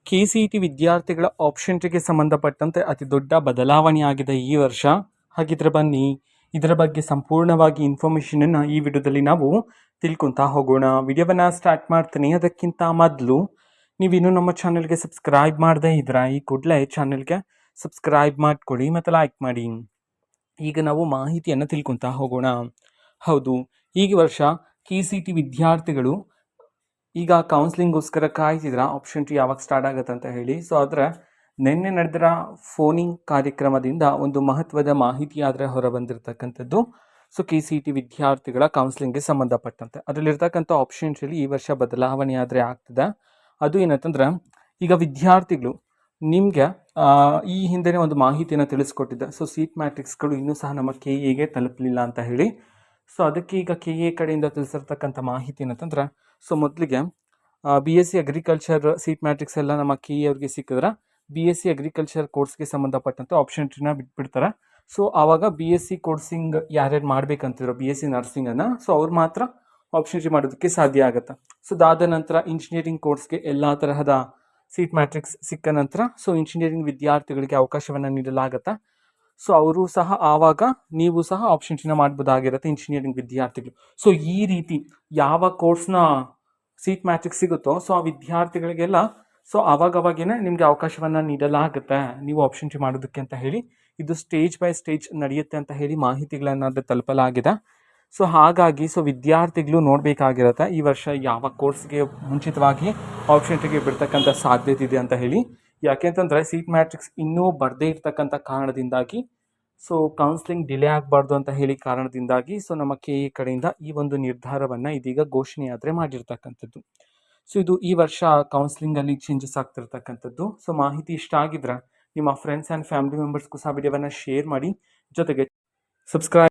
KCET ವಿದ್ಯಾರ್ಥಿಗಳ ಆಪ್ಷನ್ಸ್‌ಗೆ ಸಂಬಂಧಪಟ್ಟಂತೆ ಅತಿ ದೊಡ್ಡ ಬದಲಾವಣೆಯಾಗಿದೆ ಈ ವರ್ಷ. ಹಾಗಿದ್ರೆ ಬನ್ನಿ ಇದರ ಬಗ್ಗೆ ಸಂಪೂರ್ಣವಾಗಿ ಇನ್ಫಾರ್ಮೇಷನನ್ನು ಈ ವಿಡಿಯೋದಲ್ಲಿ ನಾವು ತಿಳ್ಕೊತಾ ಹೋಗೋಣ. ವಿಡಿಯೋವನ್ನು ಸ್ಟಾರ್ಟ್ ಮಾಡ್ತೀನಿ. ಅದಕ್ಕಿಂತ ಮೊದಲು ನೀವಿನ್ನೂ ನಮ್ಮ ಚಾನಲ್ಗೆ ಸಬ್ಸ್ಕ್ರೈಬ್ ಮಾಡದೇ ಇದ್ರೆ ಈ ಕೂಡಲೇ ಚಾನಲ್ಗೆ ಸಬ್ಸ್ಕ್ರೈಬ್ ಮಾಡ್ಕೊಳ್ಳಿ ಮತ್ತು ಲೈಕ್ ಮಾಡಿ. ಈಗ ನಾವು ಮಾಹಿತಿಯನ್ನು ತಿಳ್ಕೊತಾ ಹೋಗೋಣ. ಹೌದು, ಈ ವರ್ಷ KCET ವಿದ್ಯಾರ್ಥಿಗಳು ಈಗ ಕೌನ್ಸ್ಲಿಂಗ್ಗೋಸ್ಕರ ಕಾಯ್ತಿದ್ರ ಆಪ್ಷನ್ ಟಿ ಯಾವಾಗ ಸ್ಟಾರ್ಟ್ ಆಗುತ್ತೆ ಅಂತ ಹೇಳಿ. ಸೊ ಆದರೆ ನಿನ್ನೆ ನಡೆದಿರ ಫೋನಿಂಗ್ ಕಾರ್ಯಕ್ರಮದಿಂದ ಒಂದು ಮಹತ್ವದ ಮಾಹಿತಿ ಆದರೆ ಹೊರಬಂದಿರತಕ್ಕಂಥದ್ದು. ಸೊ KCET ವಿದ್ಯಾರ್ಥಿಗಳ ಕೌನ್ಸ್ಲಿಂಗ್ಗೆ ಸಂಬಂಧಪಟ್ಟಂತೆ ಅದರಲ್ಲಿರ್ತಕ್ಕಂಥ ಆಪ್ಷನ್ಸಲ್ಲಿ ಈ ವರ್ಷ ಬದಲಾವಣೆ ಆದರೆ ಆಗ್ತದೆ. ಅದು ಏನಂತಂದ್ರೆ, ಈಗ ವಿದ್ಯಾರ್ಥಿಗಳು ನಿಮಗೆ ಈ ಹಿಂದೆ ಒಂದು ಮಾಹಿತಿಯನ್ನು ತಿಳಿಸ್ಕೊಟ್ಟಿದ್ದೆ. ಸೊ ಸೀಟ್ ಮ್ಯಾಟ್ರಿಕ್ಸ್ಗಳು ಇನ್ನೂ ಸಹ ನಮ್ಮ KEಗೆ ತಲುಪಲಿಲ್ಲ ಅಂತ ಹೇಳಿ. ಸೊ ಅದಕ್ಕೆ ಈಗ KE ಕಡೆಯಿಂದ ತಿಳಿಸಿರ್ತಕ್ಕಂಥ ಮಾಹಿತಿ ಏನಂತಂದ್ರೆ, ಸೊ ಮೊದಲಿಗೆ BSc ಅಗ್ರಿಕಲ್ಚರ್ ಸೀಟ್ ಮ್ಯಾಟ್ರಿಕ್ಸ್ ಎಲ್ಲ ನಮ್ಮ KE ಅವ್ರಿಗೆ ಸಿಕ್ಕಿದ್ರೆ BSc ಅಗ್ರಿಕಲ್ಚರ್ ಕೋರ್ಸ್ಗೆ ಸಂಬಂಧಪಟ್ಟಂತೆ ಆಪ್ಷನ್ ಟಿನ ಬಿಟ್ಬಿಡ್ತಾರೆ. ಸೊ ಆವಾಗ BSc ಕೋರ್ಸಿಂಗ್ ಯಾರ್ಯಾರು ಮಾಡ್ಬೇಕಂತಿದ್ರು BSc ನರ್ಸಿಂಗನ್ನು, ಸೊ ಅವ್ರು ಮಾತ್ರ ಆಪ್ಷನ್ ಟಿ ಮಾಡೋದಕ್ಕೆ ಸಾಧ್ಯ ಆಗುತ್ತೆ. ಸೊ ಅದಾದ ನಂತರ ಇಂಜಿನಿಯರಿಂಗ್ ಕೋರ್ಸ್ಗೆ ಎಲ್ಲ ತರಹದ ಸೀಟ್ ಮ್ಯಾಟ್ರಿಕ್ಸ್ ಸಿಕ್ಕ ನಂತರ ಸೊ ಇಂಜಿನಿಯರಿಂಗ್ ವಿದ್ಯಾರ್ಥಿಗಳಿಗೆ ಅವಕಾಶವನ್ನು ನೀಡಲಾಗುತ್ತೆ. ಸೊ ಅವರು ಸಹ ಆವಾಗ ನೀವು ಸಹ ಆಪ್ಷನ್ ಟಿನ ಮಾಡ್ಬೋದಾಗಿರುತ್ತೆ ಇಂಜಿನಿಯರಿಂಗ್ ವಿದ್ಯಾರ್ಥಿಗಳು. ಸೊ ಈ ರೀತಿ ಯಾವ ಕೋರ್ಸ್ನ ಸೀಟ್ ಮ್ಯಾಟ್ರಿಕ್ಸ್ ಸಿಗುತ್ತೋ ಸೊ ಆ ವಿದ್ಯಾರ್ಥಿಗಳಿಗೆಲ್ಲ ಸೊ ಅವಾಗವಾಗೇನೆ ನಿಮಗೆ ಅವಕಾಶವನ್ನು ನೀಡಲಾಗುತ್ತೆ ನೀವು ಆಪ್ಷನ್ ಟಿ ಮಾಡೋದಕ್ಕೆ ಅಂತ ಹೇಳಿ. ಇದು ಸ್ಟೇಜ್ ಬೈ ಸ್ಟೇಜ್ ನಡೆಯುತ್ತೆ ಅಂತ ಹೇಳಿ ಮಾಹಿತಿಗಳನ್ನ ತಲುಪಲಾಗಿದೆ. ಸೊ ಹಾಗಾಗಿ ಸೊ ವಿದ್ಯಾರ್ಥಿಗಳು ನೋಡಬೇಕಾಗಿರುತ್ತೆ ಈ ವರ್ಷ ಯಾವ ಕೋರ್ಸ್ಗೆ ಮುಂಚಿತವಾಗಿ ಆಪ್ಷನ್ ಟಿಗೆ ಬಿಡ್ತಕ್ಕಂಥ ಸಾಧ್ಯತೆ ಇದೆ ಅಂತ ಹೇಳಿ. ಯಾಕೆಂತಂದರೆ ಸೀಟ್ ಮ್ಯಾಟ್ರಿಕ್ಸ್ ಇನ್ನೂ ಬರದೇ ಇರ್ತಕ್ಕಂಥ ಕಾರಣದಿಂದಾಗಿ, ಸೊ ಕೌನ್ಸ್ಲಿಂಗ್ ಡಿಲೇ ಆಗಬಾರ್ದು ಅಂತ ಹೇಳಿ ಕಾರಣದಿಂದಾಗಿ ಸೊ ನಮ್ಮ KE ಕಡೆಯಿಂದ ಈ ಒಂದು ನಿರ್ಧಾರವನ್ನು ಇದೀಗ ಘೋಷಣೆಯಾದರೆ ಮಾಡಿರ್ತಕ್ಕಂಥದ್ದು. ಸೊ ಇದು ಈ ವರ್ಷ ಕೌನ್ಸ್ಲಿಂಗಲ್ಲಿ ಚೇಂಜಸ್ ಆಗ್ತಿರ್ತಕ್ಕಂಥದ್ದು. ಸೊ ಮಾಹಿತಿ ಇಷ್ಟ ಆಗಿದ್ರೆ ನಿಮ್ಮ ಫ್ರೆಂಡ್ಸ್ ಆ್ಯಂಡ್ ಫ್ಯಾಮಿಲಿ ಮೆಂಬರ್ಸ್ಗೂ ಸಹ ವಿಡಿಯೋವನ್ನು ಶೇರ್ ಮಾಡಿ, ಜೊತೆಗೆ ಸಬ್ಸ್ಕ್ರೈಬ್